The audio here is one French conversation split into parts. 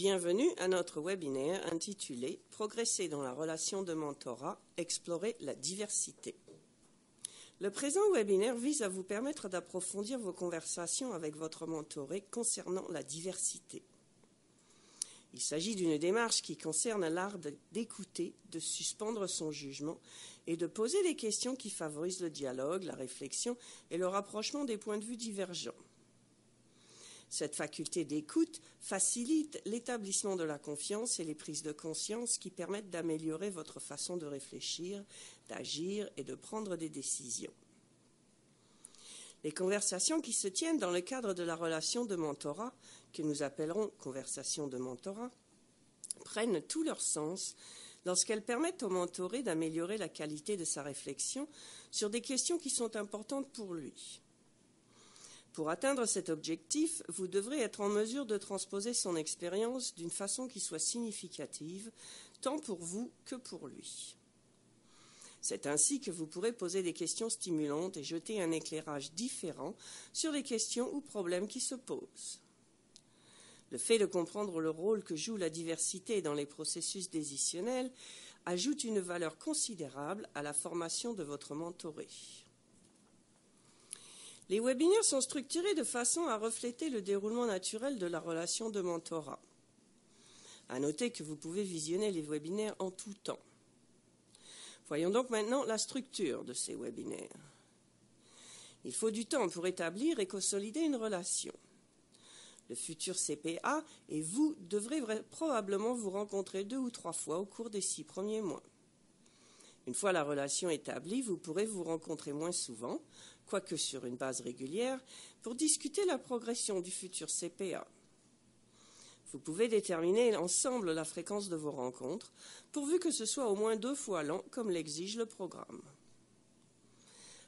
Bienvenue à notre webinaire intitulé « Progresser dans la relation de mentorat, explorer la diversité ». Le présent webinaire vise à vous permettre d'approfondir vos conversations avec votre mentoré concernant la diversité. Il s'agit d'une démarche qui concerne l'art d'écouter, de suspendre son jugement et de poser des questions qui favorisent le dialogue, la réflexion et le rapprochement des points de vue divergents. Cette faculté d'écoute facilite l'établissement de la confiance et les prises de conscience qui permettent d'améliorer votre façon de réfléchir, d'agir et de prendre des décisions. Les conversations qui se tiennent dans le cadre de la relation de mentorat, que nous appellerons conversations de mentorat, prennent tout leur sens lorsqu'elles permettent au mentoré d'améliorer la qualité de sa réflexion sur des questions qui sont importantes pour lui. Pour atteindre cet objectif, vous devrez être en mesure de transposer son expérience d'une façon qui soit significative, tant pour vous que pour lui. C'est ainsi que vous pourrez poser des questions stimulantes et jeter un éclairage différent sur les questions ou problèmes qui se posent. Le fait de comprendre le rôle que joue la diversité dans les processus décisionnels ajoute une valeur considérable à la formation de votre mentoré. Les webinaires sont structurés de façon à refléter le déroulement naturel de la relation de mentorat. À noter que vous pouvez visionner les webinaires en tout temps. Voyons donc maintenant la structure de ces webinaires. Il faut du temps pour établir et consolider une relation. Le futur CPA et vous devrez probablement vous rencontrer 2 ou 3 fois au cours des 6 premiers mois. Une fois la relation établie, vous pourrez vous rencontrer moins souvent, quoique sur une base régulière, pour discuter la progression du futur CPA. Vous pouvez déterminer ensemble la fréquence de vos rencontres, pourvu que ce soit au moins 2 fois l'an, comme l'exige le programme.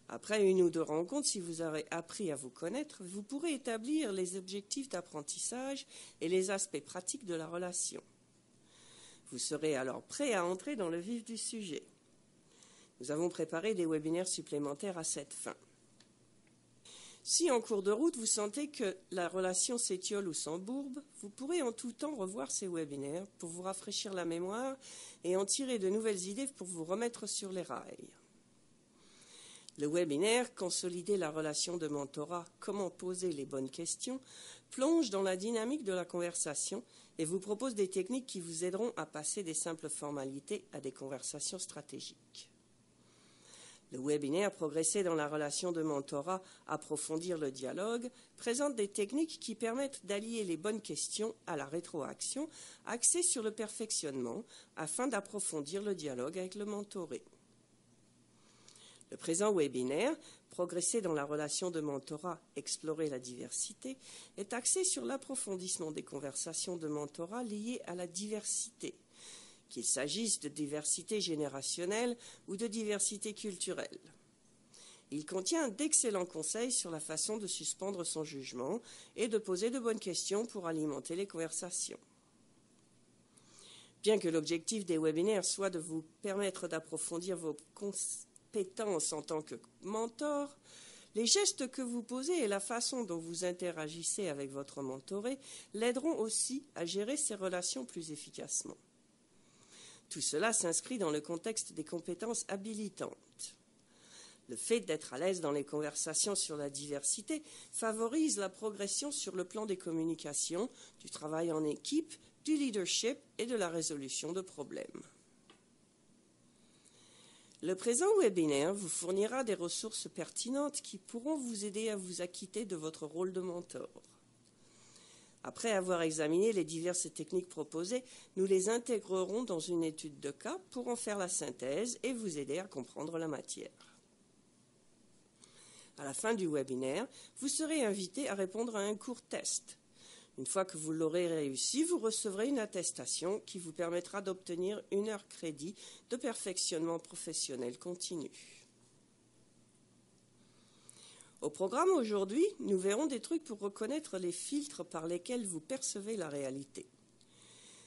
Après 1 ou 2 rencontres, si vous avez appris à vous connaître, vous pourrez établir les objectifs d'apprentissage et les aspects pratiques de la relation. Vous serez alors prêt à entrer dans le vif du sujet. Nous avons préparé des webinaires supplémentaires à cette fin. Si en cours de route vous sentez que la relation s'étiole ou s'embourbe, vous pourrez en tout temps revoir ces webinaires pour vous rafraîchir la mémoire et en tirer de nouvelles idées pour vous remettre sur les rails. Le webinaire « Consolider la relation de mentorat, comment poser les bonnes questions » plonge dans la dynamique de la conversation et vous propose des techniques qui vous aideront à passer des simples formalités à des conversations stratégiques. Le webinaire « Progresser dans la relation de mentorat, approfondir le dialogue » présente des techniques qui permettent d'allier les bonnes questions à la rétroaction, axée sur le perfectionnement, afin d'approfondir le dialogue avec le mentoré. Le présent webinaire « Progresser dans la relation de mentorat, explorer la diversité » est axé sur l'approfondissement des conversations de mentorat liées à la diversité, qu'il s'agisse de diversité générationnelle ou de diversité culturelle. Il contient d'excellents conseils sur la façon de suspendre son jugement et de poser de bonnes questions pour alimenter les conversations. Bien que l'objectif des webinaires soit de vous permettre d'approfondir vos compétences en tant que mentor, les gestes que vous posez et la façon dont vous interagissez avec votre mentoré l'aideront aussi à gérer ces relations plus efficacement. Tout cela s'inscrit dans le contexte des compétences habilitantes. Le fait d'être à l'aise dans les conversations sur la diversité favorise la progression sur le plan des communications, du travail en équipe, du leadership et de la résolution de problèmes. Le présent webinaire vous fournira des ressources pertinentes qui pourront vous aider à vous acquitter de votre rôle de mentor. Après avoir examiné les diverses techniques proposées, nous les intégrerons dans une étude de cas pour en faire la synthèse et vous aider à comprendre la matière. À la fin du webinaire, vous serez invité à répondre à un court test. Une fois que vous l'aurez réussi, vous recevrez une attestation qui vous permettra d'obtenir 1 heure crédit de perfectionnement professionnel continu. Au programme aujourd'hui, nous verrons des trucs pour reconnaître les filtres par lesquels vous percevez la réalité.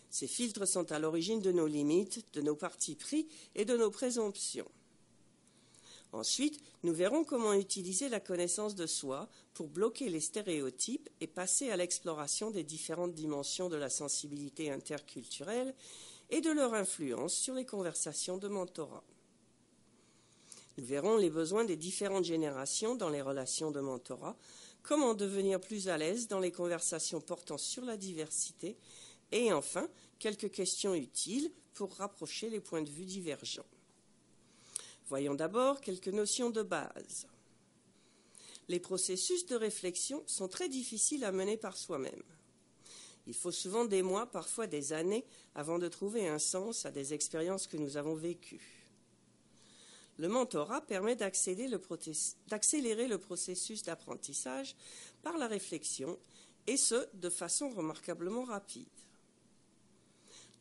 Ces filtres sont à l'origine de nos limites, de nos partis pris et de nos présomptions. Ensuite, nous verrons comment utiliser la connaissance de soi pour bloquer les stéréotypes et passer à l'exploration des différentes dimensions de la sensibilité interculturelle et de leur influence sur les conversations de mentorat. Nous verrons les besoins des différentes générations dans les relations de mentorat, comment devenir plus à l'aise dans les conversations portant sur la diversité et enfin, quelques questions utiles pour rapprocher les points de vue divergents. Voyons d'abord quelques notions de base. Les processus de réflexion sont très difficiles à mener par soi-même. Il faut souvent des mois, parfois des années, avant de trouver un sens à des expériences que nous avons vécues. Le mentorat permet d'accélérer le processus d'apprentissage par la réflexion, et ce, de façon remarquablement rapide.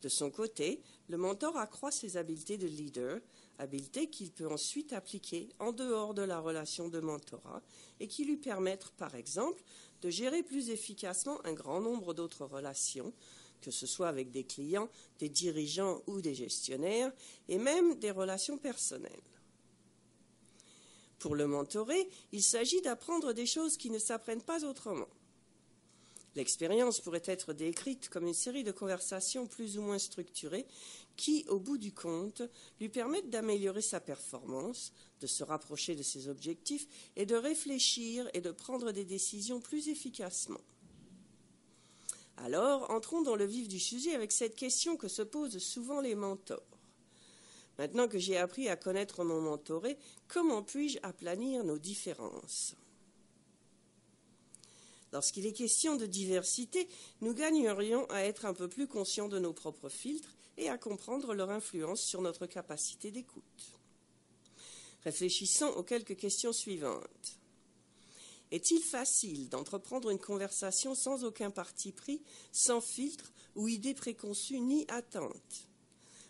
De son côté, le mentor accroît ses habiletés de leader, habiletés qu'il peut ensuite appliquer en dehors de la relation de mentorat et qui lui permettent, par exemple, de gérer plus efficacement un grand nombre d'autres relations, que ce soit avec des clients, des dirigeants ou des gestionnaires, et même des relations personnelles. Pour le mentoré, il s'agit d'apprendre des choses qui ne s'apprennent pas autrement. L'expérience pourrait être décrite comme une série de conversations plus ou moins structurées qui, au bout du compte, lui permettent d'améliorer sa performance, de se rapprocher de ses objectifs et de réfléchir et de prendre des décisions plus efficacement. Alors, entrons dans le vif du sujet avec cette question que se posent souvent les mentors. Maintenant que j'ai appris à connaître mon mentoré, comment puis-je aplanir nos différences ? Lorsqu'il est question de diversité, nous gagnerions à être un peu plus conscients de nos propres filtres et à comprendre leur influence sur notre capacité d'écoute. Réfléchissons aux quelques questions suivantes. Est-il facile d'entreprendre une conversation sans aucun parti pris, sans filtre ou idée préconçue ni attente ?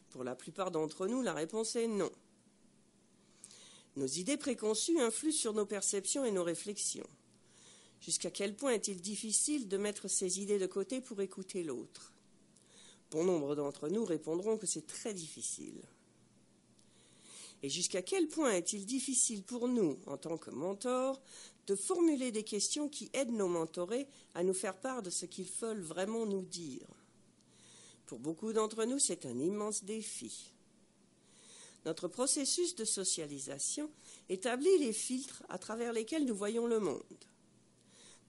Pour la plupart d'entre nous, la réponse est non. Nos idées préconçues influent sur nos perceptions et nos réflexions. Jusqu'à quel point est-il difficile de mettre ces idées de côté pour écouter l'autre ? Bon nombre d'entre nous répondront que c'est très difficile. Et jusqu'à quel point est-il difficile pour nous, en tant que mentors, de formuler des questions qui aident nos mentorés à nous faire part de ce qu'ils veulent vraiment nous dire ? Pour beaucoup d'entre nous, c'est un immense défi. Notre processus de socialisation établit les filtres à travers lesquels nous voyons le monde.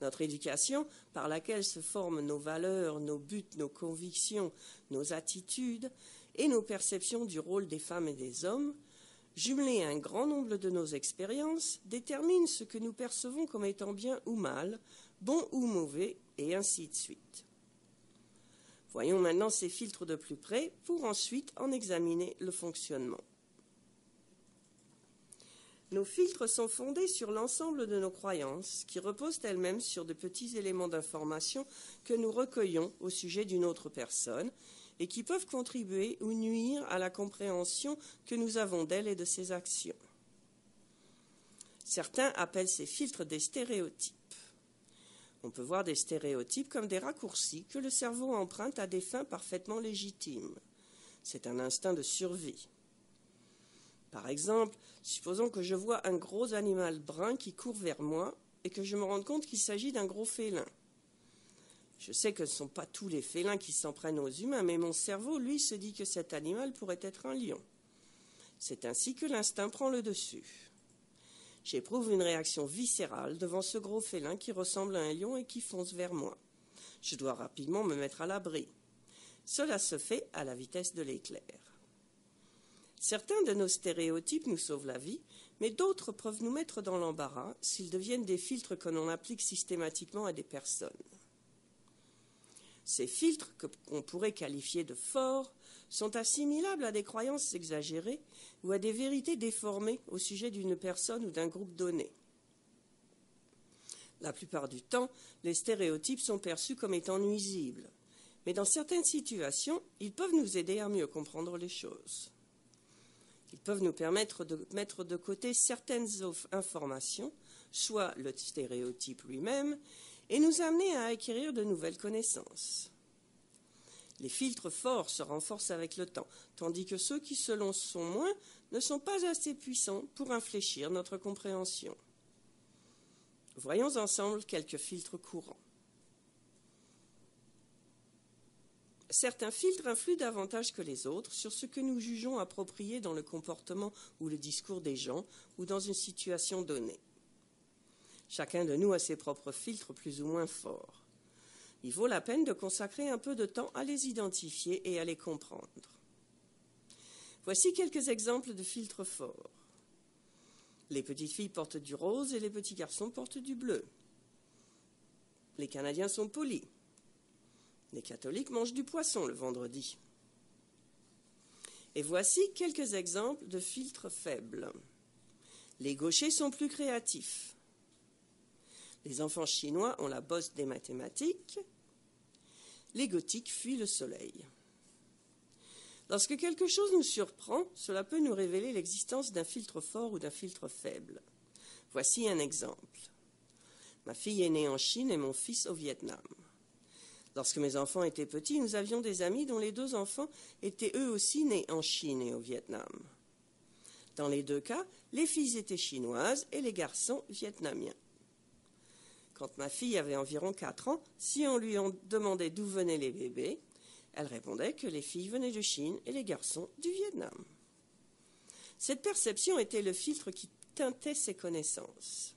Notre éducation, par laquelle se forment nos valeurs, nos buts, nos convictions, nos attitudes et nos perceptions du rôle des femmes et des hommes, jumelées à un grand nombre de nos expériences, détermine ce que nous percevons comme étant bien ou mal, bon ou mauvais, et ainsi de suite. Voyons maintenant ces filtres de plus près pour ensuite en examiner le fonctionnement. Nos filtres sont fondés sur l'ensemble de nos croyances, qui reposent elles-mêmes sur de petits éléments d'information que nous recueillons au sujet d'une autre personne et qui peuvent contribuer ou nuire à la compréhension que nous avons d'elle et de ses actions. Certains appellent ces filtres des stéréotypes. On peut voir des stéréotypes comme des raccourcis que le cerveau emprunte à des fins parfaitement légitimes. C'est un instinct de survie. Par exemple, supposons que je vois un gros animal brun qui court vers moi et que je me rende compte qu'il s'agit d'un gros félin. Je sais que ce ne sont pas tous les félins qui s'en prennent aux humains, mais mon cerveau, lui, se dit que cet animal pourrait être un lion. C'est ainsi que l'instinct prend le dessus. J'éprouve une réaction viscérale devant ce gros félin qui ressemble à un lion et qui fonce vers moi. Je dois rapidement me mettre à l'abri. Cela se fait à la vitesse de l'éclair. Certains de nos stéréotypes nous sauvent la vie, mais d'autres peuvent nous mettre dans l'embarras s'ils deviennent des filtres que l'on applique systématiquement à des personnes. Ces filtres, qu'on pourrait qualifier de forts, sont assimilables à des croyances exagérées ou à des vérités déformées au sujet d'une personne ou d'un groupe donné. La plupart du temps, les stéréotypes sont perçus comme étant nuisibles, mais dans certaines situations, ils peuvent nous aider à mieux comprendre les choses. Ils peuvent nous permettre de mettre de côté certaines informations, soit le stéréotype lui-même, et nous amener à acquérir de nouvelles connaissances. Les filtres forts se renforcent avec le temps, tandis que ceux qui, selon sont moins, ne sont pas assez puissants pour infléchir notre compréhension. Voyons ensemble quelques filtres courants. Certains filtres influent davantage que les autres sur ce que nous jugeons approprié dans le comportement ou le discours des gens ou dans une situation donnée. Chacun de nous a ses propres filtres plus ou moins forts. Il vaut la peine de consacrer un peu de temps à les identifier et à les comprendre. Voici quelques exemples de filtres forts. Les petites filles portent du rose et les petits garçons portent du bleu. Les Canadiens sont polis. Les catholiques mangent du poisson le vendredi. Et voici quelques exemples de filtres faibles. Les gauchers sont plus créatifs. Les enfants chinois ont la bosse des mathématiques. Les gothiques fuient le soleil. Lorsque quelque chose nous surprend, cela peut nous révéler l'existence d'un filtre fort ou d'un filtre faible. Voici un exemple. Ma fille est née en Chine et mon fils au Vietnam. Lorsque mes enfants étaient petits, nous avions des amis dont les 2 enfants étaient eux aussi nés en Chine et au Vietnam. Dans les 2 cas, les filles étaient chinoises et les garçons vietnamiens. Quand ma fille avait environ 4 ans, si on lui demandait d'où venaient les bébés, elle répondait que les filles venaient de Chine et les garçons du Vietnam. Cette perception était le filtre qui teintait ses connaissances.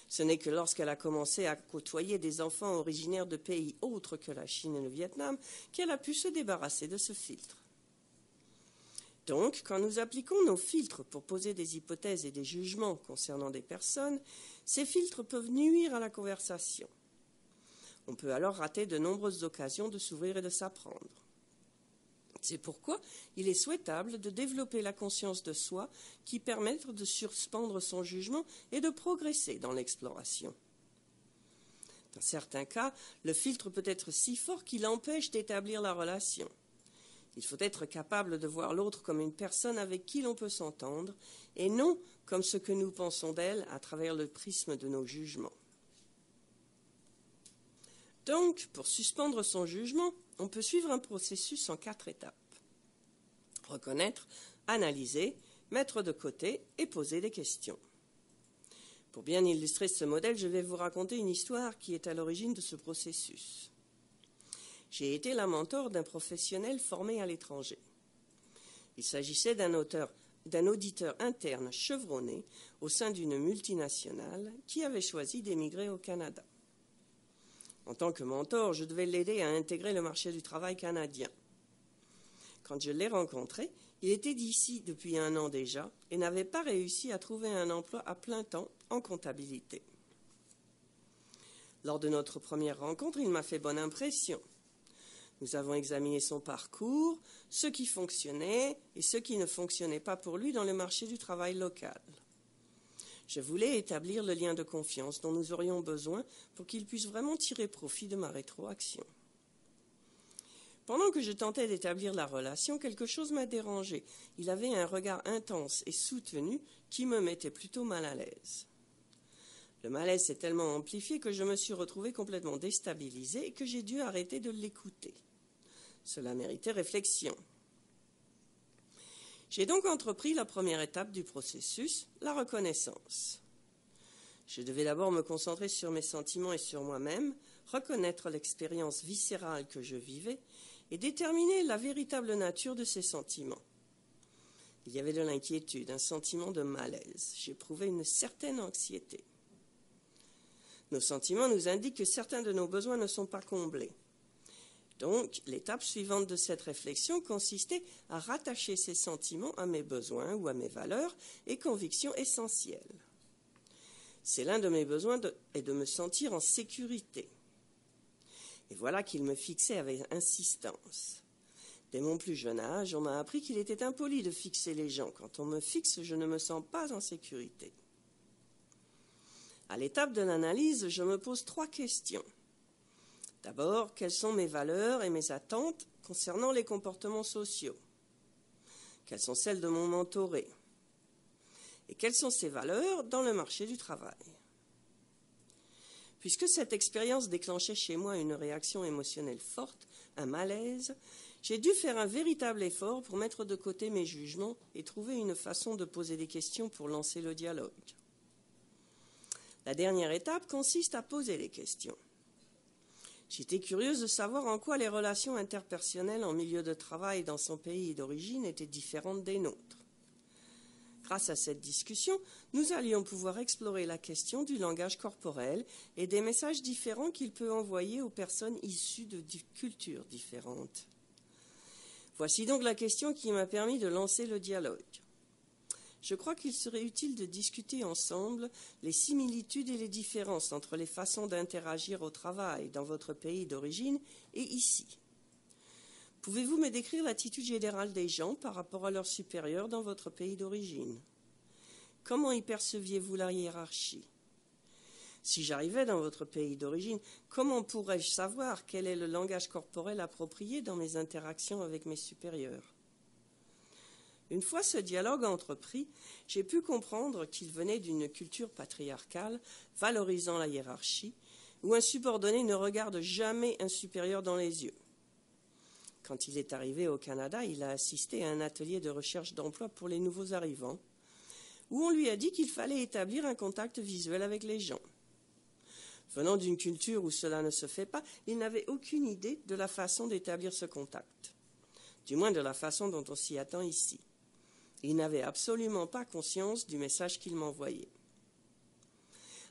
Ce n'est que lorsqu'elle a commencé à côtoyer des enfants originaires de pays autres que la Chine et le Vietnam qu'elle a pu se débarrasser de ce filtre. Donc, quand nous appliquons nos filtres pour poser des hypothèses et des jugements concernant des personnes, ces filtres peuvent nuire à la conversation. On peut alors rater de nombreuses occasions de s'ouvrir et de s'apprendre. C'est pourquoi il est souhaitable de développer la conscience de soi qui permette de suspendre son jugement et de progresser dans l'exploration. Dans certains cas, le filtre peut être si fort qu'il empêche d'établir la relation. Il faut être capable de voir l'autre comme une personne avec qui l'on peut s'entendre et non comme ce que nous pensons d'elle à travers le prisme de nos jugements. Donc, pour suspendre son jugement, on peut suivre un processus en 4 étapes. Reconnaître, analyser, mettre de côté et poser des questions. Pour bien illustrer ce modèle, je vais vous raconter une histoire qui est à l'origine de ce processus. J'ai été la mentor d'un professionnel formé à l'étranger. Il s'agissait d'un auditeur interne chevronné au sein d'une multinationale qui avait choisi d'émigrer au Canada. En tant que mentor, je devais l'aider à intégrer le marché du travail canadien. Quand je l'ai rencontré, il était d'ici depuis 1 an déjà et n'avait pas réussi à trouver un emploi à plein temps en comptabilité. Lors de notre première rencontre, il m'a fait bonne impression. Nous avons examiné son parcours, ce qui fonctionnait et ce qui ne fonctionnait pas pour lui dans le marché du travail local. Je voulais établir le lien de confiance dont nous aurions besoin pour qu'il puisse vraiment tirer profit de ma rétroaction. Pendant que je tentais d'établir la relation, quelque chose m'a dérangé. Il avait un regard intense et soutenu qui me mettait plutôt mal à l'aise. Le malaise s'est tellement amplifié que je me suis retrouvée complètement déstabilisée et que j'ai dû arrêter de l'écouter. Cela méritait réflexion. J'ai donc entrepris la première étape du processus, la reconnaissance. Je devais d'abord me concentrer sur mes sentiments et sur moi-même, reconnaître l'expérience viscérale que je vivais et déterminer la véritable nature de ces sentiments. Il y avait de l'inquiétude, un sentiment de malaise. J'éprouvais une certaine anxiété. Nos sentiments nous indiquent que certains de nos besoins ne sont pas comblés. Donc, l'étape suivante de cette réflexion consistait à rattacher ces sentiments à mes besoins ou à mes valeurs et convictions essentielles. C'est l'un de mes besoins est de me sentir en sécurité. Et voilà qu'il me fixait avec insistance. Dès mon plus jeune âge, on m'a appris qu'il était impoli de fixer les gens. Quand on me fixe, je ne me sens pas en sécurité. À l'étape de l'analyse, je me pose 3 questions. D'abord, quelles sont mes valeurs et mes attentes concernant les comportements sociaux? Quelles sont celles de mon mentoré? Et quelles sont ces valeurs dans le marché du travail? Puisque cette expérience déclenchait chez moi une réaction émotionnelle forte, un malaise, j'ai dû faire un véritable effort pour mettre de côté mes jugements et trouver une façon de poser des questions pour lancer le dialogue. La dernière étape consiste à poser les questions. J'étais curieuse de savoir en quoi les relations interpersonnelles en milieu de travail dans son pays d'origine étaient différentes des nôtres. Grâce à cette discussion, nous allions pouvoir explorer la question du langage corporel et des messages différents qu'il peut envoyer aux personnes issues de cultures différentes. Voici donc la question qui m'a permis de lancer le dialogue. Je crois qu'il serait utile de discuter ensemble les similitudes et les différences entre les façons d'interagir au travail dans votre pays d'origine et ici. Pouvez-vous me décrire l'attitude générale des gens par rapport à leurs supérieurs dans votre pays d'origine? Comment y perceviez-vous la hiérarchie? Si j'arrivais dans votre pays d'origine, comment pourrais-je savoir quel est le langage corporel approprié dans mes interactions avec mes supérieurs? Une fois ce dialogue entrepris, j'ai pu comprendre qu'il venait d'une culture patriarcale valorisant la hiérarchie, où un subordonné ne regarde jamais un supérieur dans les yeux. Quand il est arrivé au Canada, il a assisté à un atelier de recherche d'emploi pour les nouveaux arrivants, où on lui a dit qu'il fallait établir un contact visuel avec les gens. Venant d'une culture où cela ne se fait pas, il n'avait aucune idée de la façon d'établir ce contact, du moins de la façon dont on s'y attend ici. Il n'avait absolument pas conscience du message qu'il m'envoyait.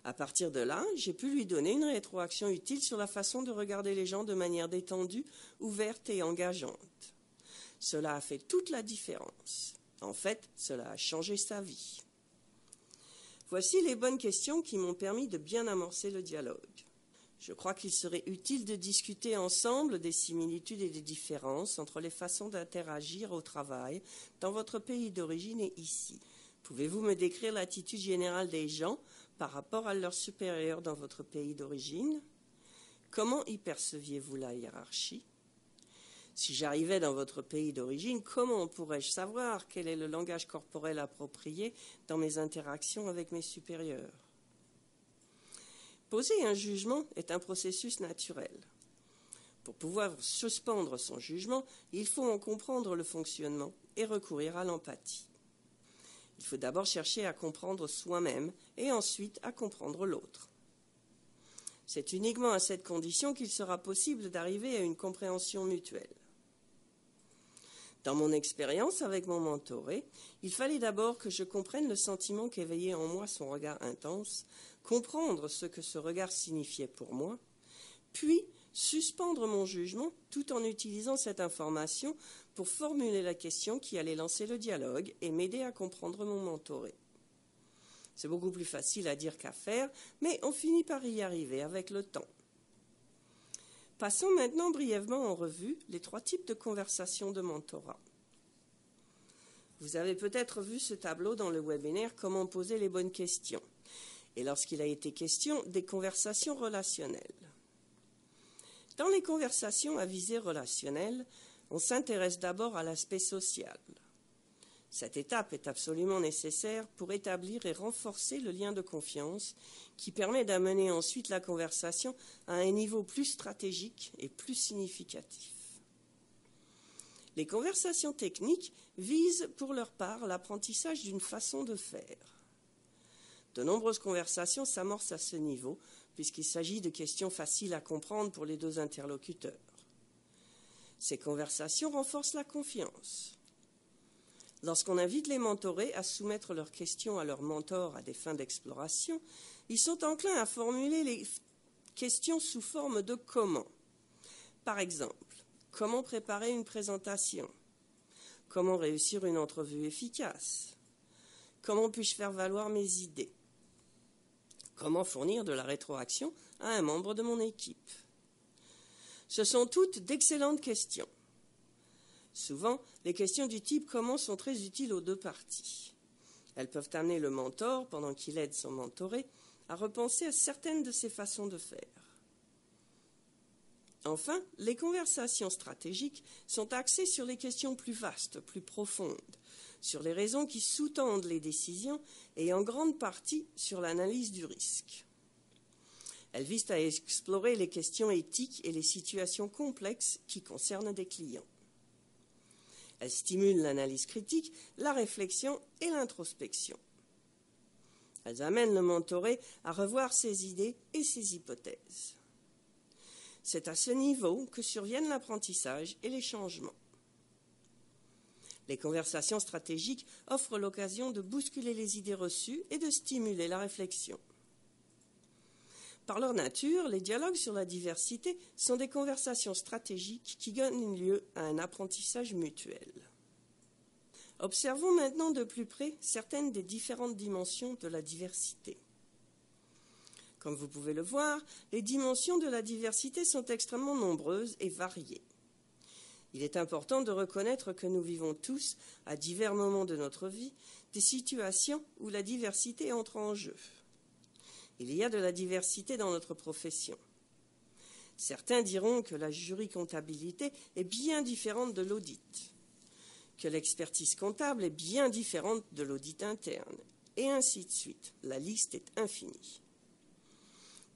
À partir de là, j'ai pu lui donner une rétroaction utile sur la façon de regarder les gens de manière détendue, ouverte et engageante. Cela a fait toute la différence. En fait, cela a changé sa vie. Voici les bonnes questions qui m'ont permis de bien amorcer le dialogue. Je crois qu'il serait utile de discuter ensemble des similitudes et des différences entre les façons d'interagir au travail dans votre pays d'origine et ici. Pouvez-vous me décrire l'attitude générale des gens par rapport à leurs supérieurs dans votre pays d'origine? Comment y perceviez-vous la hiérarchie? Si j'arrivais dans votre pays d'origine, comment pourrais-je savoir quel est le langage corporel approprié dans mes interactions avec mes supérieurs? Poser un jugement est un processus naturel. Pour pouvoir suspendre son jugement, il faut en comprendre le fonctionnement et recourir à l'empathie. Il faut d'abord chercher à comprendre soi-même et ensuite à comprendre l'autre. C'est uniquement à cette condition qu'il sera possible d'arriver à une compréhension mutuelle. Dans mon expérience avec mon mentoré, il fallait d'abord que je comprenne le sentiment qu'éveillait en moi son regard intense, comprendre ce que ce regard signifiait pour moi, puis suspendre mon jugement tout en utilisant cette information pour formuler la question qui allait lancer le dialogue et m'aider à comprendre mon mentoré. C'est beaucoup plus facile à dire qu'à faire, mais on finit par y arriver avec le temps. Passons maintenant brièvement en revue les 3 types de conversations de mentorat. Vous avez peut-être vu ce tableau dans le webinaire « Comment poser les bonnes questions » et lorsqu'il a été question des conversations relationnelles. Dans les conversations à visée relationnelle, on s'intéresse d'abord à l'aspect social. Cette étape est absolument nécessaire pour établir et renforcer le lien de confiance qui permet d'amener ensuite la conversation à un niveau plus stratégique et plus significatif. Les conversations techniques visent pour leur part l'apprentissage d'une façon de faire. De nombreuses conversations s'amorcent à ce niveau puisqu'il s'agit de questions faciles à comprendre pour les 2 interlocuteurs. Ces conversations renforcent la confiance. Lorsqu'on invite les mentorés à soumettre leurs questions à leur mentor à des fins d'exploration, ils sont enclins à formuler les questions sous forme de « comment ». Par exemple, comment préparer une présentation? Comment réussir une entrevue efficace? Comment puis-je faire valoir mes idées? Comment fournir de la rétroaction à un membre de mon équipe? Ce sont toutes d'excellentes questions. Souvent, les questions du type « comment » sont très utiles aux 2 parties. Elles peuvent amener le mentor, pendant qu'il aide son mentoré, à repenser à certaines de ses façons de faire. Enfin, les conversations stratégiques sont axées sur les questions plus vastes, plus profondes, sur les raisons qui sous-tendent les décisions et en grande partie sur l'analyse du risque. Elles visent à explorer les questions éthiques et les situations complexes qui concernent des clients. Elles stimulent l'analyse critique, la réflexion et l'introspection. Elles amènent le mentoré à revoir ses idées et ses hypothèses. C'est à ce niveau que surviennent l'apprentissage et les changements. Les conversations stratégiques offrent l'occasion de bousculer les idées reçues et de stimuler la réflexion. Par leur nature, les dialogues sur la diversité sont des conversations stratégiques qui donnent lieu à un apprentissage mutuel. Observons maintenant de plus près certaines des différentes dimensions de la diversité. Comme vous pouvez le voir, les dimensions de la diversité sont extrêmement nombreuses et variées. Il est important de reconnaître que nous vivons tous, à divers moments de notre vie, des situations où la diversité entre en jeu. Il y a de la diversité dans notre profession. Certains diront que la jury-comptabilité est bien différente de l'audit, que l'expertise comptable est bien différente de l'audit interne, et ainsi de suite. La liste est infinie.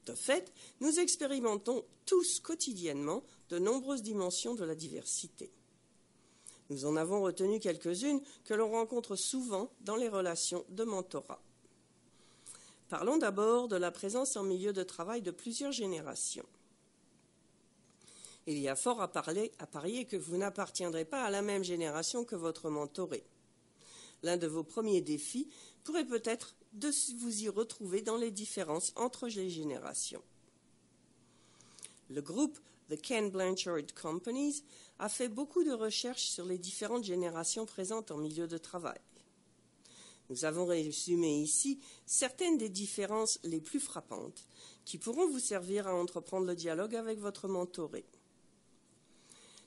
De fait, nous expérimentons tous quotidiennement de nombreuses dimensions de la diversité. Nous en avons retenu quelques-unes que l'on rencontre souvent dans les relations de mentorat. Parlons d'abord de la présence en milieu de travail de plusieurs générations. Il y a fort à parier que vous n'appartiendrez pas à la même génération que votre mentoré. L'un de vos premiers défis pourrait peut-être de vous y retrouver dans les différences entre les générations. Le groupe The Ken Blanchard Companies a fait beaucoup de recherches sur les différentes générations présentes en milieu de travail. Nous avons résumé ici certaines des différences les plus frappantes qui pourront vous servir à entreprendre le dialogue avec votre mentoré.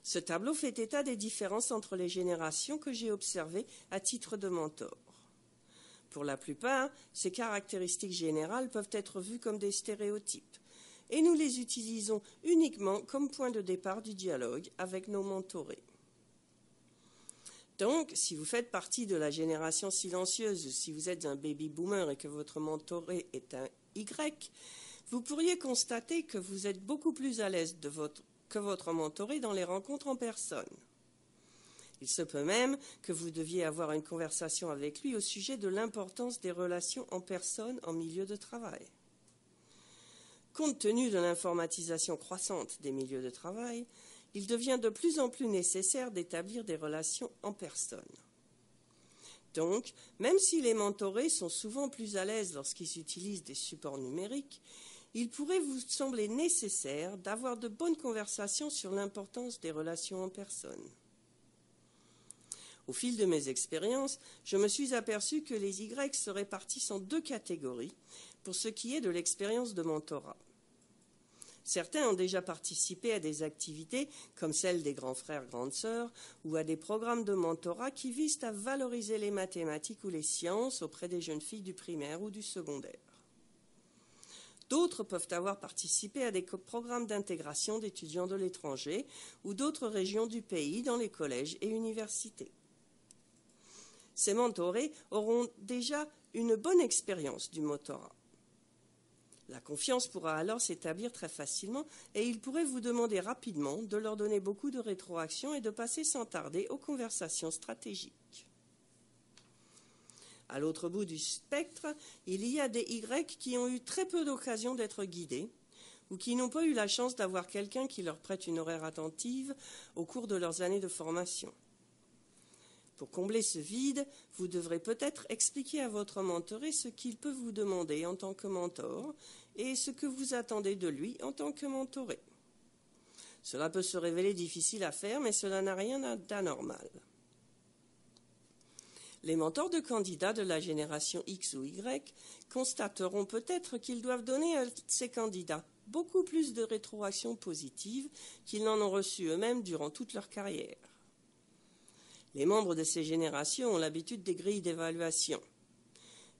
Ce tableau fait état des différences entre les générations que j'ai observées à titre de mentor. Pour la plupart, ces caractéristiques générales peuvent être vues comme des stéréotypes, et nous les utilisons uniquement comme point de départ du dialogue avec nos mentorés. Donc, si vous faites partie de la génération silencieuse ou si vous êtes un baby boomer et que votre mentoré est un Y, vous pourriez constater que vous êtes beaucoup plus à l'aise que votre mentoré dans les rencontres en personne. Il se peut même que vous deviez avoir une conversation avec lui au sujet de l'importance des relations en personne en milieu de travail. Compte tenu de l'informatisation croissante des milieux de travail, il devient de plus en plus nécessaire d'établir des relations en personne. Donc, même si les mentorés sont souvent plus à l'aise lorsqu'ils utilisent des supports numériques, il pourrait vous sembler nécessaire d'avoir de bonnes conversations sur l'importance des relations en personne. Au fil de mes expériences, je me suis aperçu que les Y se répartissent en deux catégories pour ce qui est de l'expérience de mentorat. Certains ont déjà participé à des activités comme celles des grands frères, grandes sœurs ou à des programmes de mentorat qui visent à valoriser les mathématiques ou les sciences auprès des jeunes filles du primaire ou du secondaire. D'autres peuvent avoir participé à des programmes d'intégration d'étudiants de l'étranger ou d'autres régions du pays dans les collèges et universités. Ces mentorés auront déjà une bonne expérience du mentorat. La confiance pourra alors s'établir très facilement et ils pourraient vous demander rapidement de leur donner beaucoup de rétroaction et de passer sans tarder aux conversations stratégiques. À l'autre bout du spectre, il y a des Y qui ont eu très peu d'occasions d'être guidés ou qui n'ont pas eu la chance d'avoir quelqu'un qui leur prête une oreille attentive au cours de leurs années de formation. Pour combler ce vide, vous devrez peut-être expliquer à votre mentoré ce qu'il peut vous demander en tant que mentor et ce que vous attendez de lui en tant que mentoré. Cela peut se révéler difficile à faire, mais cela n'a rien d'anormal. Les mentors de candidats de la génération X ou Y constateront peut-être qu'ils doivent donner à ces candidats beaucoup plus de rétroaction positive qu'ils n'en ont reçu eux-mêmes durant toute leur carrière. Les membres de ces générations ont l'habitude des grilles d'évaluation.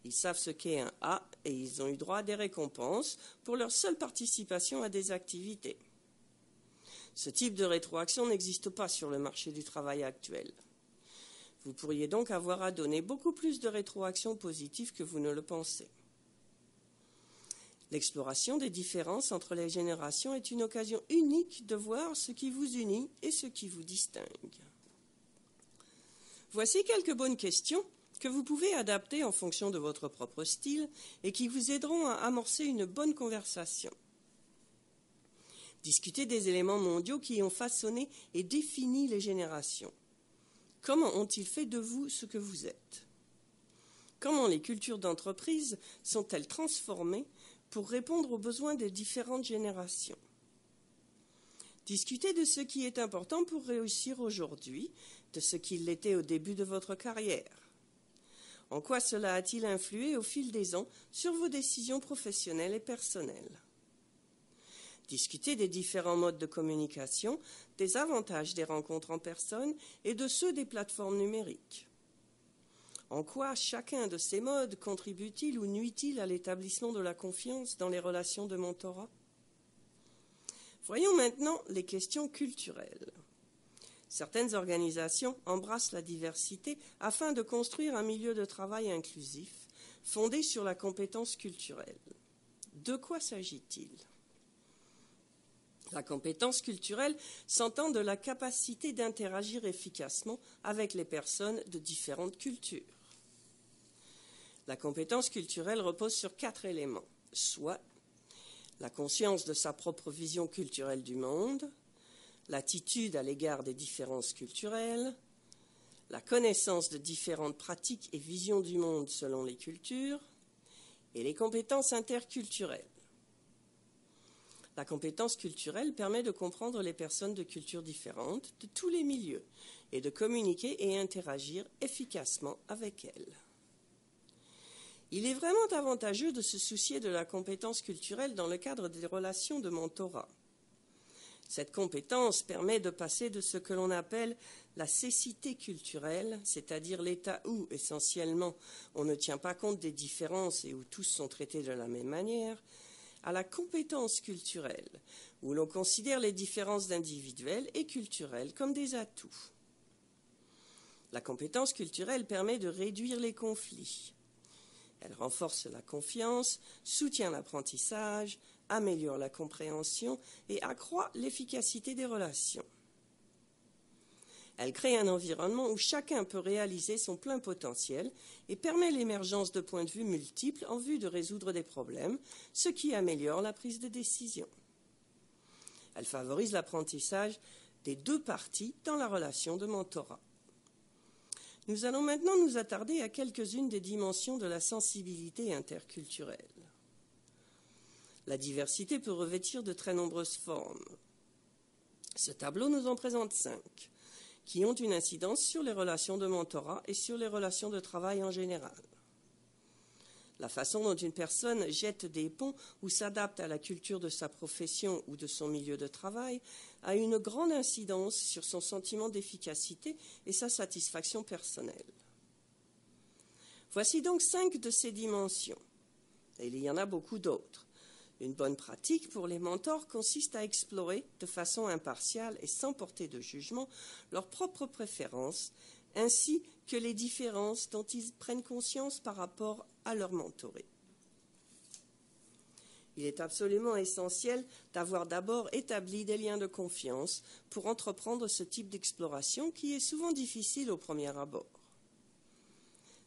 Ils savent ce qu'est un A et ils ont eu droit à des récompenses pour leur seule participation à des activités. Ce type de rétroaction n'existe pas sur le marché du travail actuel. Vous pourriez donc avoir à donner beaucoup plus de rétroaction positive que vous ne le pensez. L'exploration des différences entre les générations est une occasion unique de voir ce qui vous unit et ce qui vous distingue. Voici quelques bonnes questions que vous pouvez adapter en fonction de votre propre style et qui vous aideront à amorcer une bonne conversation. Discutez des éléments mondiaux qui ont façonné et défini les générations. Comment ont-ils fait de vous ce que vous êtes ? Comment les cultures d'entreprise sont-elles transformées pour répondre aux besoins des différentes générations ? Discutez de ce qui est important pour réussir aujourd'hui, de ce qui l'était au début de votre carrière. En quoi cela a-t-il influé au fil des ans sur vos décisions professionnelles et personnelles ? Discutez des différents modes de communication, des avantages des rencontres en personne et de ceux des plateformes numériques. En quoi chacun de ces modes contribue-t-il ou nuit-il à l'établissement de la confiance dans les relations de mentorat ? Voyons maintenant les questions culturelles. Certaines organisations embrassent la diversité afin de construire un milieu de travail inclusif, fondé sur la compétence culturelle. De quoi s'agit-il ? La compétence culturelle s'entend de la capacité d'interagir efficacement avec les personnes de différentes cultures. La compétence culturelle repose sur 4 éléments, soit la conscience de sa propre vision culturelle du monde, l'attitude à l'égard des différences culturelles, la connaissance de différentes pratiques et visions du monde selon les cultures, et les compétences interculturelles. La compétence culturelle permet de comprendre les personnes de cultures différentes, de tous les milieux, et de communiquer et interagir efficacement avec elles. Il est vraiment avantageux de se soucier de la compétence culturelle dans le cadre des relations de mentorat. Cette compétence permet de passer de ce que l'on appelle la cécité culturelle, c'est-à-dire l'état où, essentiellement, on ne tient pas compte des différences et où tous sont traités de la même manière, à la compétence culturelle, où l'on considère les différences individuelles et culturelles comme des atouts. La compétence culturelle permet de réduire les conflits. Elle renforce la confiance, soutient l'apprentissage, améliore la compréhension et accroît l'efficacité des relations. Elle crée un environnement où chacun peut réaliser son plein potentiel et permet l'émergence de points de vue multiples en vue de résoudre des problèmes, ce qui améliore la prise de décision. Elle favorise l'apprentissage des 2 parties dans la relation de mentorat. Nous allons maintenant nous attarder à quelques-unes des dimensions de la sensibilité interculturelle. La diversité peut revêtir de très nombreuses formes. Ce tableau nous en présente 5, qui ont une incidence sur les relations de mentorat et sur les relations de travail en général. La façon dont une personne jette des ponts ou s'adapte à la culture de sa profession ou de son milieu de travail a une grande incidence sur son sentiment d'efficacité et sa satisfaction personnelle. Voici donc 5 de ces dimensions. Et il y en a beaucoup d'autres. Une bonne pratique pour les mentors consiste à explorer de façon impartiale et sans porter de jugement leurs propres préférences, ainsi que les différences dont ils prennent conscience par rapport à leur mentoré. Il est absolument essentiel d'avoir d'abord établi des liens de confiance pour entreprendre ce type d'exploration qui est souvent difficile au premier abord.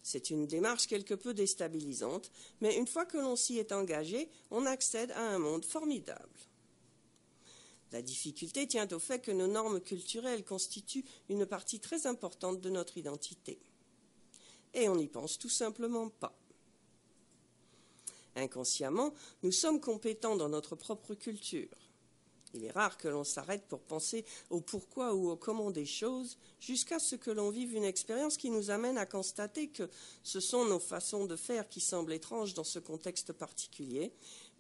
C'est une démarche quelque peu déstabilisante, mais une fois que l'on s'y est engagé, on accède à un monde formidable. La difficulté tient au fait que nos normes culturelles constituent une partie très importante de notre identité. Et on n'y pense tout simplement pas. Inconsciemment, nous sommes compétents dans notre propre culture. Il est rare que l'on s'arrête pour penser au pourquoi ou au comment des choses, jusqu'à ce que l'on vive une expérience qui nous amène à constater que ce sont nos façons de faire qui semblent étranges dans ce contexte particulier,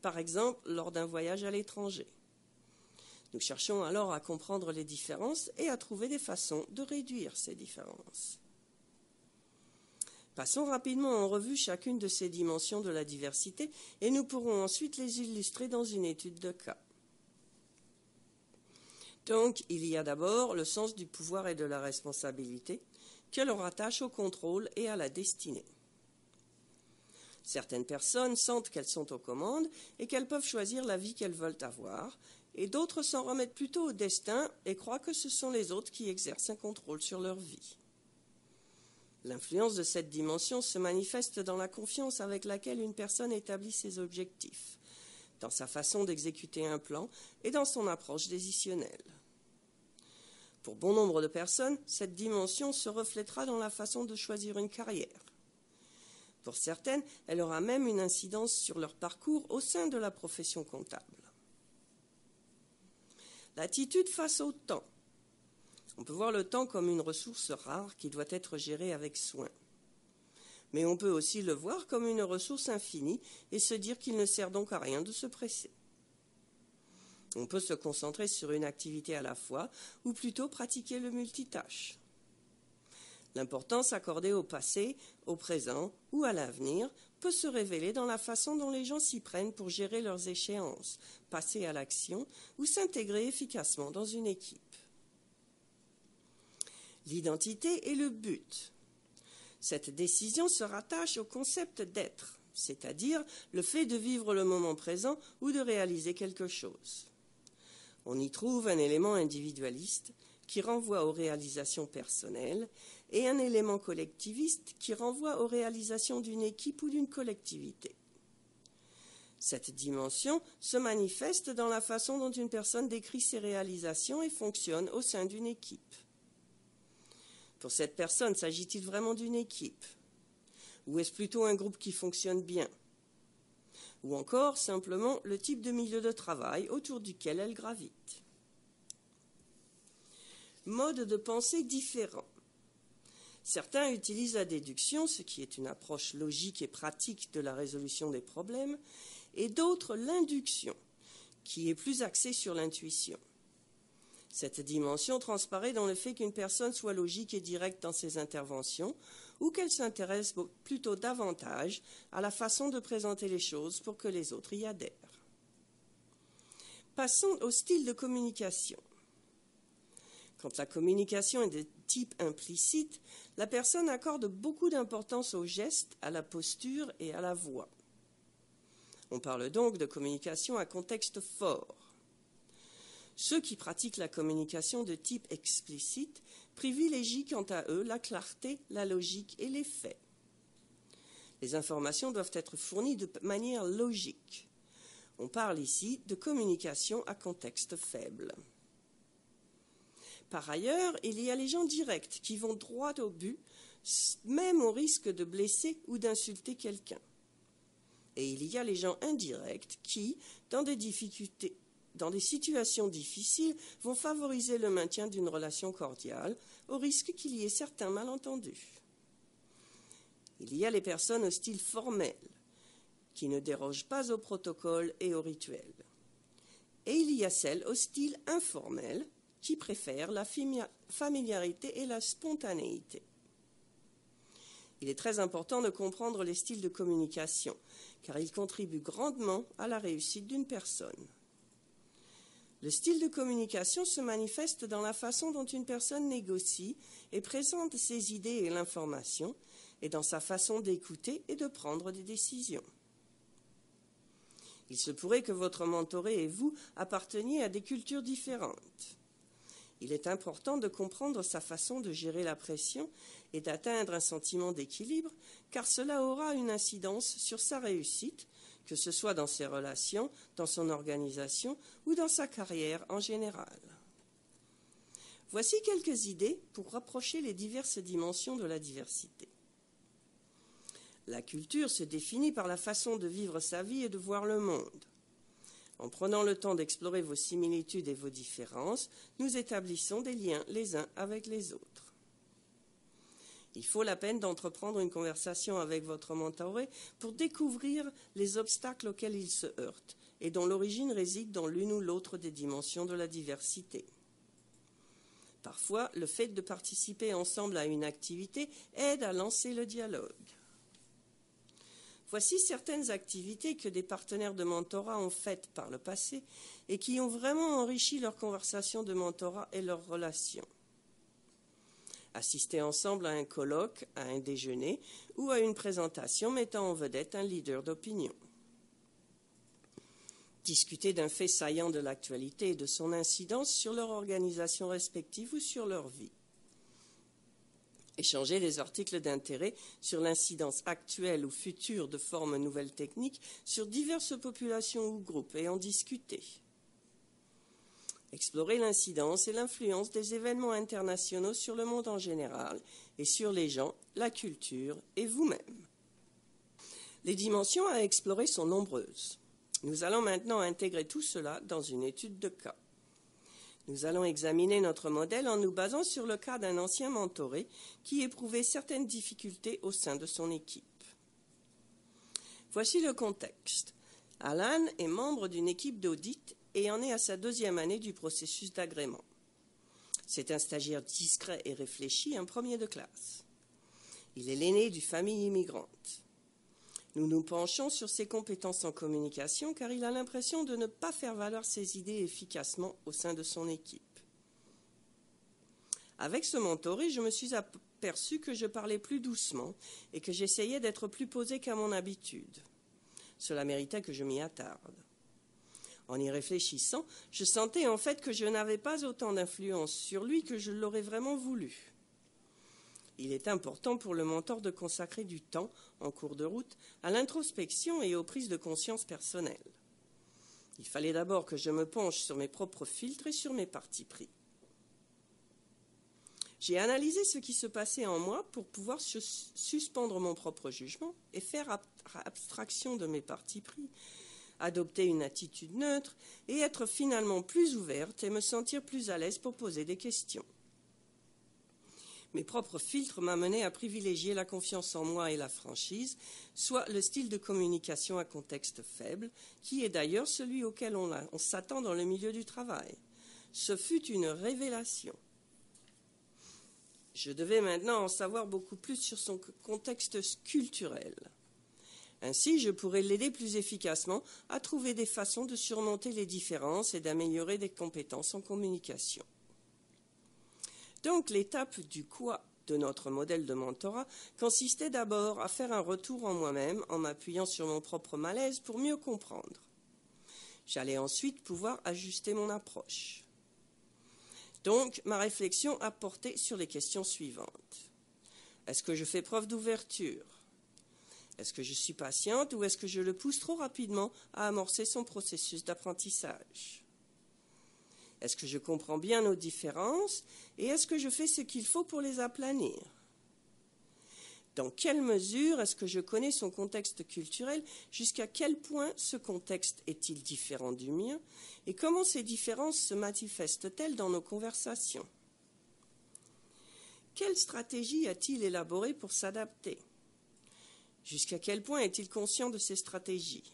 par exemple lors d'un voyage à l'étranger. Nous cherchons alors à comprendre les différences et à trouver des façons de réduire ces différences. Passons rapidement en revue chacune de ces dimensions de la diversité et nous pourrons ensuite les illustrer dans une étude de cas. Donc, il y a d'abord le sens du pouvoir et de la responsabilité que l'on rattache au contrôle et à la destinée. Certaines personnes sentent qu'elles sont aux commandes et qu'elles peuvent choisir la vie qu'elles veulent avoir, et d'autres s'en remettent plutôt au destin et croient que ce sont les autres qui exercent un contrôle sur leur vie. L'influence de cette dimension se manifeste dans la confiance avec laquelle une personne établit ses objectifs, dans sa façon d'exécuter un plan et dans son approche décisionnelle. Pour bon nombre de personnes, cette dimension se reflètera dans la façon de choisir une carrière. Pour certaines, elle aura même une incidence sur leur parcours au sein de la profession comptable. L'attitude face au temps. On peut voir le temps comme une ressource rare qui doit être gérée avec soin. Mais on peut aussi le voir comme une ressource infinie et se dire qu'il ne sert donc à rien de se presser. On peut se concentrer sur une activité à la fois ou plutôt pratiquer le multitâche. L'importance accordée au passé, au présent ou à l'avenir peut se révéler dans la façon dont les gens s'y prennent pour gérer leurs échéances, passer à l'action ou s'intégrer efficacement dans une équipe. L'identité est le but. Cette décision se rattache au concept d'être, c'est-à-dire le fait de vivre le moment présent ou de réaliser quelque chose. On y trouve un élément individualiste qui renvoie aux réalisations personnelles et un élément collectiviste qui renvoie aux réalisations d'une équipe ou d'une collectivité. Cette dimension se manifeste dans la façon dont une personne décrit ses réalisations et fonctionne au sein d'une équipe. Pour cette personne, s'agit-il vraiment d'une équipe? Ou est-ce plutôt un groupe qui fonctionne bien? Ou encore, simplement, le type de milieu de travail autour duquel elle gravite? Mode de pensée différent. Certains utilisent la déduction, ce qui est une approche logique et pratique de la résolution des problèmes, et d'autres l'induction, qui est plus axée sur l'intuition. Cette dimension transparaît dans le fait qu'une personne soit logique et directe dans ses interventions ou qu'elle s'intéresse plutôt davantage à la façon de présenter les choses pour que les autres y adhèrent. Passons au style de communication. Quand la communication est de type implicite, la personne accorde beaucoup d'importance aux gestes, à la posture et à la voix. On parle donc de communication à contexte fort. Ceux qui pratiquent la communication de type explicite privilégient quant à eux la clarté, la logique et les faits. Les informations doivent être fournies de manière logique. On parle ici de communication à contexte faible. Par ailleurs, il y a les gens directs qui vont droit au but, même au risque de blesser ou d'insulter quelqu'un. Et il y a les gens indirects qui, dans des situations difficiles, vont favoriser le maintien d'une relation cordiale, au risque qu'il y ait certains malentendus. Il y a les personnes au style formel, qui ne dérogent pas au protocole et au rituel. Et il y a celles au style informel, qui préfèrent la familiarité et la spontanéité. Il est très important de comprendre les styles de communication, car ils contribuent grandement à la réussite d'une personne. Le style de communication se manifeste dans la façon dont une personne négocie et présente ses idées et l'information, et dans sa façon d'écouter et de prendre des décisions. Il se pourrait que votre mentoré et vous apparteniez à des cultures différentes. Il est important de comprendre sa façon de gérer la pression et d'atteindre un sentiment d'équilibre, car cela aura une incidence sur sa réussite, que ce soit dans ses relations, dans son organisation ou dans sa carrière en général. Voici quelques idées pour rapprocher les diverses dimensions de la diversité. La culture se définit par la façon de vivre sa vie et de voir le monde. En prenant le temps d'explorer vos similitudes et vos différences, nous établissons des liens les uns avec les autres. Il faut la peine d'entreprendre une conversation avec votre mentoré pour découvrir les obstacles auxquels il se heurte et dont l'origine réside dans l'une ou l'autre des dimensions de la diversité. Parfois, le fait de participer ensemble à une activité aide à lancer le dialogue. Voici certaines activités que des partenaires de mentorat ont faites par le passé et qui ont vraiment enrichi leur conversation de mentorat et leurs relations. assister ensemble à un colloque, à un déjeuner ou à une présentation mettant en vedette un leader d'opinion. Discuter d'un fait saillant de l'actualité et de son incidence sur leur organisation respective ou sur leur vie. Échanger des articles d'intérêt sur l'incidence actuelle ou future de formes nouvelles techniques sur diverses populations ou groupes et en discuter. Explorer l'incidence et l'influence des événements internationaux sur le monde en général et sur les gens, la culture et vous-même. Les dimensions à explorer sont nombreuses. Nous allons maintenant intégrer tout cela dans une étude de cas. Nous allons examiner notre modèle en nous basant sur le cas d'un ancien mentoré qui éprouvait certaines difficultés au sein de son équipe. Voici le contexte. Alan est membre d'une équipe d'audit et en est à sa 2e année du processus d'agrément. C'est un stagiaire discret et réfléchi, un premier de classe. Il est l'aîné d'une famille immigrante. Nous nous penchons sur ses compétences en communication car il a l'impression de ne pas faire valoir ses idées efficacement au sein de son équipe. Avec ce mentoré, je me suis aperçu que je parlais plus doucement et que j'essayais d'être plus posé qu'à mon habitude. Cela méritait que je m'y attarde. En y réfléchissant, je sentais en fait que je n'avais pas autant d'influence sur lui que je l'aurais vraiment voulu. Il est important pour le mentor de consacrer du temps, en cours de route, à l'introspection et aux prises de conscience personnelles. Il fallait d'abord que je me penche sur mes propres filtres et sur mes partis pris. J'ai analysé ce qui se passait en moi pour pouvoir suspendre mon propre jugement et faire abstraction de mes partis pris, adopter une attitude neutre et être finalement plus ouverte et me sentir plus à l'aise pour poser des questions. Mes propres filtres m'amenaient à privilégier la confiance en moi et la franchise, soit le style de communication à contexte faible, qui est d'ailleurs celui auquel on s'attend dans le milieu du travail. Ce fut une révélation. Je devais maintenant en savoir beaucoup plus sur son contexte culturel. Ainsi, je pourrais l'aider plus efficacement à trouver des façons de surmonter les différences et d'améliorer des compétences en communication. Donc, l'étape du quoi de notre modèle de mentorat consistait d'abord à faire un retour en moi-même en m'appuyant sur mon propre malaise pour mieux comprendre. J'allais ensuite pouvoir ajuster mon approche. Donc, ma réflexion a porté sur les questions suivantes. Est-ce que je fais preuve d'ouverture ? Est-ce que je suis patiente ou est-ce que je le pousse trop rapidement à amorcer son processus d'apprentissage ? Est-ce que je comprends bien nos différences et est-ce que je fais ce qu'il faut pour les aplanir ? Dans quelle mesure est-ce que je connais son contexte culturel ? Jusqu'à quel point ce contexte est-il différent du mien ? Et comment ces différences se manifestent-elles dans nos conversations ? Quelle stratégie a-t-il élaborée pour s'adapter ? Jusqu'à quel point est-il conscient de ces stratégies ?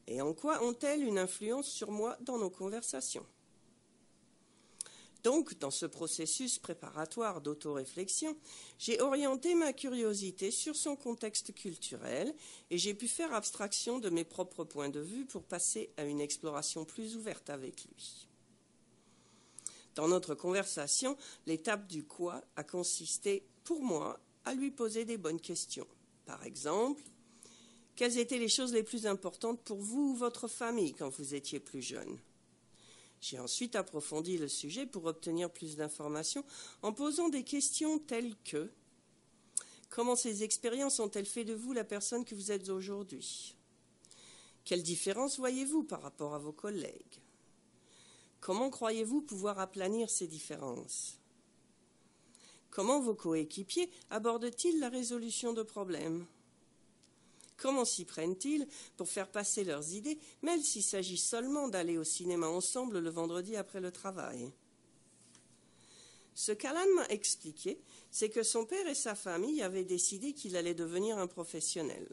Et en quoi ont-elles une influence sur moi dans nos conversations ? Donc, dans ce processus préparatoire d'autoréflexion, j'ai orienté ma curiosité sur son contexte culturel et j'ai pu faire abstraction de mes propres points de vue pour passer à une exploration plus ouverte avec lui. Dans notre conversation, l'étape du quoi a consisté, pour moi, à lui poser des bonnes questions. Par exemple, quelles étaient les choses les plus importantes pour vous ou votre famille quand vous étiez plus jeune ? J'ai ensuite approfondi le sujet pour obtenir plus d'informations en posant des questions telles que « Comment ces expériences ont-elles fait de vous la personne que vous êtes aujourd'hui ? Quelle différence voyez-vous par rapport à vos collègues ? Comment croyez-vous pouvoir aplanir ces différences ? Comment vos coéquipiers abordent-ils la résolution de problèmes ? Comment s'y prennent-ils pour faire passer leurs idées, même s'il s'agit seulement d'aller au cinéma ensemble le vendredi après le travail ? Ce qu'Alan m'a expliqué, c'est que son père et sa famille avaient décidé qu'il allait devenir un professionnel.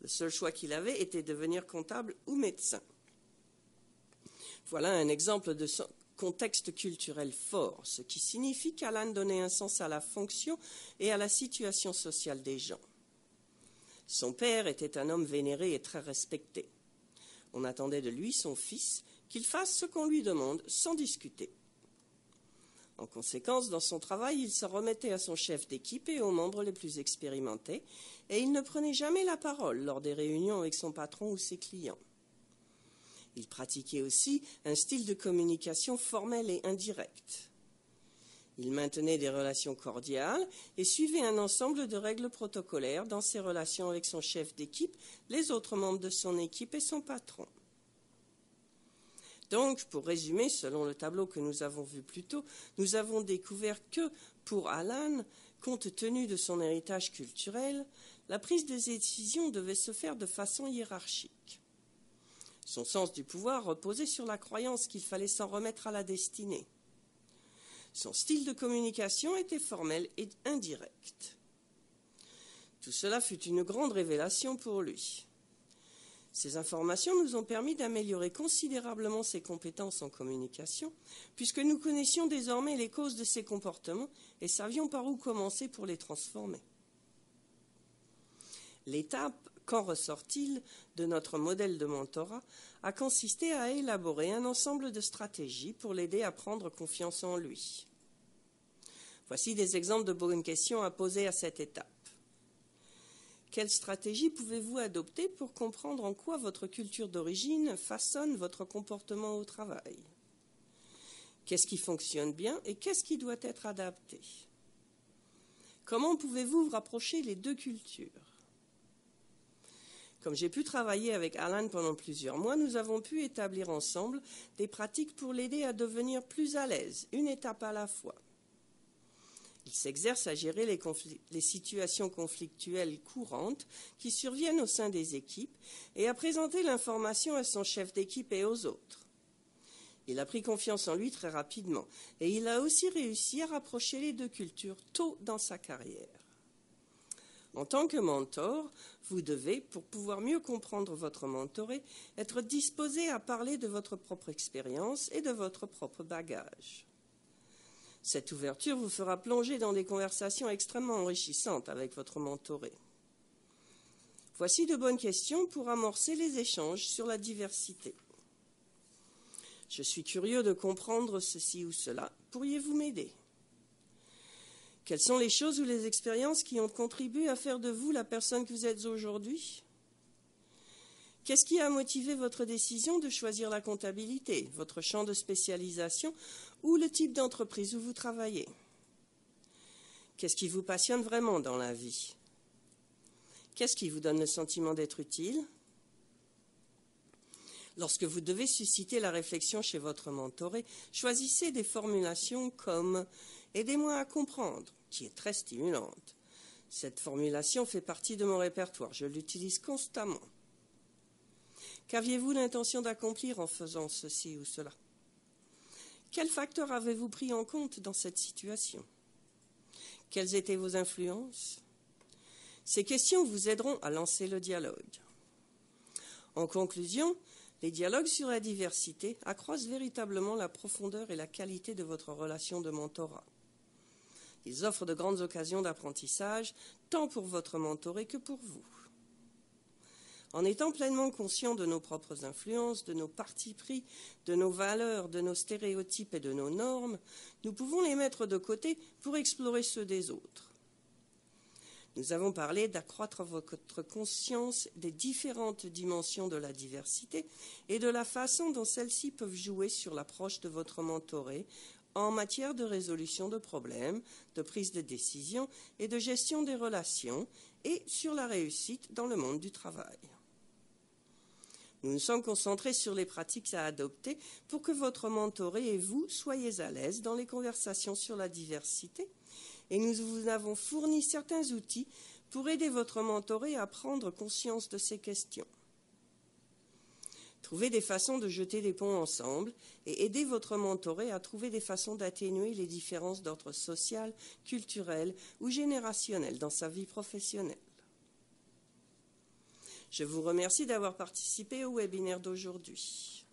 Le seul choix qu'il avait était de devenir comptable ou médecin. Voilà un exemple de son contexte culturel fort, ce qui signifie qu'Alan donnait un sens à la fonction et à la situation sociale des gens. Son père était un homme vénéré et très respecté. On attendait de lui, son fils, qu'il fasse ce qu'on lui demande sans discuter. En conséquence, dans son travail, il se remettait à son chef d'équipe et aux membres les plus expérimentés, et il ne prenait jamais la parole lors des réunions avec son patron ou ses clients. Il pratiquait aussi un style de communication formel et indirect. Il maintenait des relations cordiales et suivait un ensemble de règles protocolaires dans ses relations avec son chef d'équipe, les autres membres de son équipe et son patron. Donc, pour résumer, selon le tableau que nous avons vu plus tôt, nous avons découvert que, pour Alan, compte tenu de son héritage culturel, la prise de décision devait se faire de façon hiérarchique. Son sens du pouvoir reposait sur la croyance qu'il fallait s'en remettre à la destinée. Son style de communication était formel et indirect. Tout cela fut une grande révélation pour lui. Ces informations nous ont permis d'améliorer considérablement ses compétences en communication, puisque nous connaissions désormais les causes de ses comportements et savions par où commencer pour les transformer. L'étape, qu'en ressort-il de notre modèle de mentorat, a consisté à élaborer un ensemble de stratégies pour l'aider à prendre confiance en lui. Voici des exemples de bonnes questions à poser à cette étape. Quelle stratégie pouvez-vous adopter pour comprendre en quoi votre culture d'origine façonne votre comportement au travail? Qu'est-ce qui fonctionne bien et qu'est-ce qui doit être adapté? Comment pouvez-vous rapprocher les deux cultures? Comme j'ai pu travailler avec Alan pendant plusieurs mois, nous avons pu établir ensemble des pratiques pour l'aider à devenir plus à l'aise, une étape à la fois. Il s'exerce à gérer les situations conflictuelles courantes qui surviennent au sein des équipes et à présenter l'information à son chef d'équipe et aux autres. Il a pris confiance en lui très rapidement et il a aussi réussi à rapprocher les deux cultures tôt dans sa carrière. En tant que mentor, vous devez, pour pouvoir mieux comprendre votre mentoré, être disposé à parler de votre propre expérience et de votre propre bagage. Cette ouverture vous fera plonger dans des conversations extrêmement enrichissantes avec votre mentoré. Voici de bonnes questions pour amorcer les échanges sur la diversité. Je suis curieux de comprendre ceci ou cela. Pourriez-vous m'aider? Quelles sont les choses ou les expériences qui ont contribué à faire de vous la personne que vous êtes aujourd'hui? Qu'est-ce qui a motivé votre décision de choisir la comptabilité, votre champ de spécialisation ou le type d'entreprise où vous travaillez? Qu'est-ce qui vous passionne vraiment dans la vie? Qu'est-ce qui vous donne le sentiment d'être utile? Lorsque vous devez susciter la réflexion chez votre mentoré, choisissez des formulations comme « Aidez-moi à comprendre », qui est très stimulante. Cette formulation fait partie de mon répertoire, je l'utilise constamment. Qu'aviez-vous l'intention d'accomplir en faisant ceci ou cela? Quels facteurs avez-vous pris en compte dans cette situation? Quelles étaient vos influences? Ces questions vous aideront à lancer le dialogue. En conclusion, les dialogues sur la diversité accroissent véritablement la profondeur et la qualité de votre relation de mentorat. Ils offrent de grandes occasions d'apprentissage, tant pour votre mentoré que pour vous. En étant pleinement conscients de nos propres influences, de nos partis pris, de nos valeurs, de nos stéréotypes et de nos normes, nous pouvons les mettre de côté pour explorer ceux des autres. Nous avons parlé d'accroître votre conscience des différentes dimensions de la diversité et de la façon dont celles-ci peuvent jouer sur l'approche de votre mentoré en matière de résolution de problèmes, de prise de décision et de gestion des relations et sur la réussite dans le monde du travail. Nous nous sommes concentrés sur les pratiques à adopter pour que votre mentoré et vous soyez à l'aise dans les conversations sur la diversité et nous vous avons fourni certains outils pour aider votre mentoré à prendre conscience de ces questions. Trouvez des façons de jeter des ponts ensemble et aidez votre mentoré à trouver des façons d'atténuer les différences d'ordre social, culturel ou générationnel dans sa vie professionnelle. Je vous remercie d'avoir participé au webinaire d'aujourd'hui.